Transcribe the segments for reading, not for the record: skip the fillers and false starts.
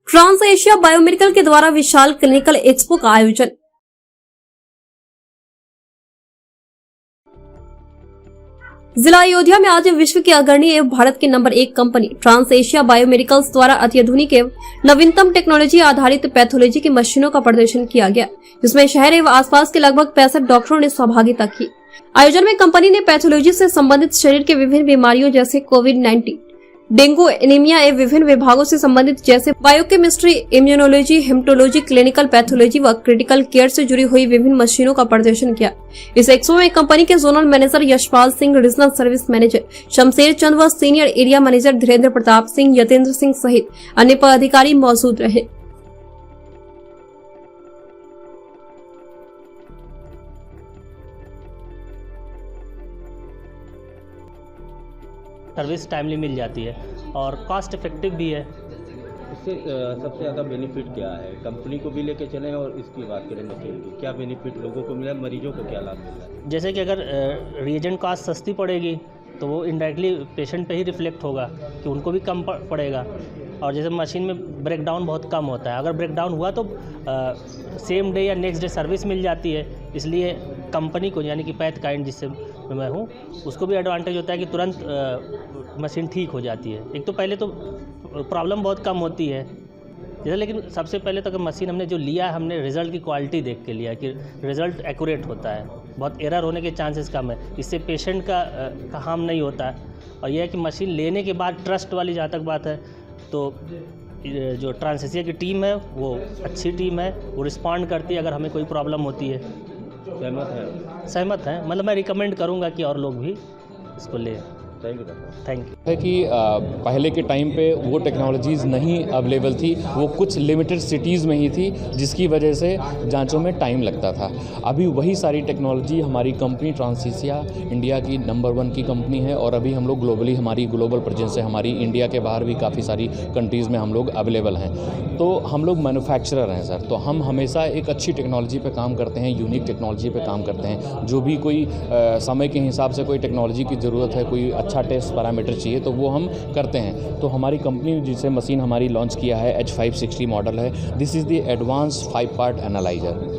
Trans Asia biomedical के द्वारा विशाल clinical expo का आयोजन। जिला अयोध्या में आज विश्व की अग्रणी एवं भारत की नंबर 1 कंपनी ट्रांस एशिया बायोमेडिकल्स द्वारा अत्याधुनिक एवं नवीनतम टेक्नोलॉजी आधारित पैथोलॉजी की मशीनों का प्रदर्शन किया गया, जिसमें शहर एवं आसपास के लगभग 65 डॉक्टरों ने सहभागिता की। आयोजन में कंपनी ने पैथोलॉजी से संबंधित शरीर के विभिन्न बीमारियों जैसे कोविड-19, डेंगू, एनीमिया एवं विभिन्न विभागों से संबंधित जैसे biochemistry, immunology, haematology, clinical pathology व क्रिटिकल केयर से जुड़ी हुई विभिन्न मशीनों का प्रदर्शन किया। इस एक्सपो में कंपनी के zonal manager Yashpal Singh, regional service manager Shamsher Chand व senior area manager Dhirendra Pratap Singh, Yatendra Singh सहित अन्य पदाधिकारी मौजूद रहे। सर्विस टाइमली मिल जाती है और कॉस्ट इफेक्टिव भी है। इससे सबसे ज़्यादा बेनिफिट क्या है? कंपनी को भी लेके चलें और इसकी बात करें मशीन की, क्या बेनिफिट लोगों को मिला, मरीजों को क्या लाभ मिल रहा है? जैसे कि अगर रिएजेंट कॉस्ट सस्ती पड़ेगी तो वो इनडायरेक्टली पेशेंट पे ही रिफ्लेक्ट होगा कि उनको भी कम पड़ेगा। और जैसे मशीन में ब्रेकडाउन बहुत कम होता है, अगर ब्रेकडाउन हुआ तो सेम डे या नेक्स्ट डे सर्विस मिल जाती है। इसलिए कंपनी को, यानी कि पैथ काइंड जिससे मैं हूँ, उसको भी एडवांटेज होता है कि तुरंत मशीन ठीक हो जाती है। एक तो पहले तो प्रॉब्लम बहुत कम होती है जैसे, लेकिन सबसे पहले तो अगर मशीन हमने जो लिया, हमने रिज़ल्ट की क्वालिटी देख के लिया कि रिज़ल्ट एक्यूरेट होता है, बहुत एरर होने के चांसेस कम है। इससे पेशेंट का हार्म नहीं होता है। और यह है कि मशीन लेने के बाद ट्रस्ट वाली जहाँ तक बात है, तो जो ट्रांस एशिया की टीम है वो अच्छी टीम है, वो रिस्पॉन्ड करती है अगर हमें कोई प्रॉब्लम होती है। सहमत है, मतलब मैं रिकमेंड करूँगा कि और लोग भी इसको लें। Thank you. है कि पहले के टाइम पे वो टेक्नोलॉजीज़ नहीं अवेलेबल थी, वो कुछ लिमिटेड सिटीज़ में ही थी, जिसकी वजह से जांचों में टाइम लगता था। अभी वही सारी टेक्नोलॉजी हमारी कंपनी ट्रांस एशिया इंडिया की नंबर 1 की कंपनी है और अभी हम लोग ग्लोबली, हमारी ग्लोबल प्रेजेंस है, हमारी इंडिया के बाहर भी काफ़ी सारी कंट्रीज़ में हम लोग अवेलेबल हैं। तो हम लोग मैन्युफैक्चरर हैं सर, तो हम हमेशा एक अच्छी टेक्नोलॉजी पे काम करते हैं, यूनिक टेक्नोलॉजी पे काम करते हैं। जो भी कोई समय के हिसाब से कोई टेक्नोलॉजी की ज़रूरत है, कोई अच्छा टेस्ट पैरामीटर चाहिए, तो वो हम करते हैं। तो हमारी कंपनी जिसे मशीन हमारी लॉन्च किया है H560 मॉडल है। This is the advance 5 part analyser,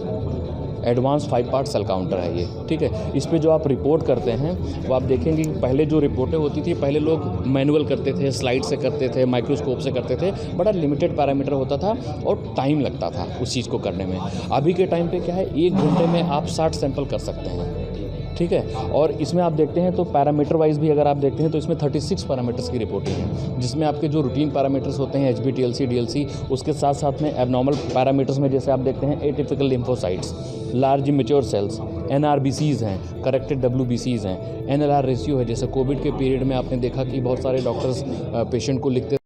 advance 5 part cell counter है ये, ठीक है। इस पे जो आप रिपोर्ट करते हैं वो आप देखेंगे कि पहले जो रिपोर्टें होती थी, पहले लोग मैनुअल करते थे, स्लाइड से करते थे, माइक्रोस्कोप से करते थे, बड़ा लिमिटेड पैरामीटर होता था और टाइम लगता था उस चीज़ को करने में। अभी के टाइम पे क्या है, 1 घंटे में आप 60 सैंपल कर सकते हैं, ठीक है। और इसमें आप देखते हैं तो पैरामीटर वाइज भी अगर आप देखते हैं तो इसमें 36 पैरामीटर्स की रिपोर्टिंग है, जिसमें आपके जो रूटीन पैरामीटर्स होते हैं HB, TLC, उसके साथ साथ में एबनॉर्मल पैरामीटर्स में जैसे आप देखते हैं atypical lymphocytes, large mature cells, NRBCs हैं, करेक्टेड WBCs हैं, NLR रेशियो है। जैसे कोविड के पीरियड में आपने देखा कि बहुत सारे डॉक्टर्स पेशेंट को लिखते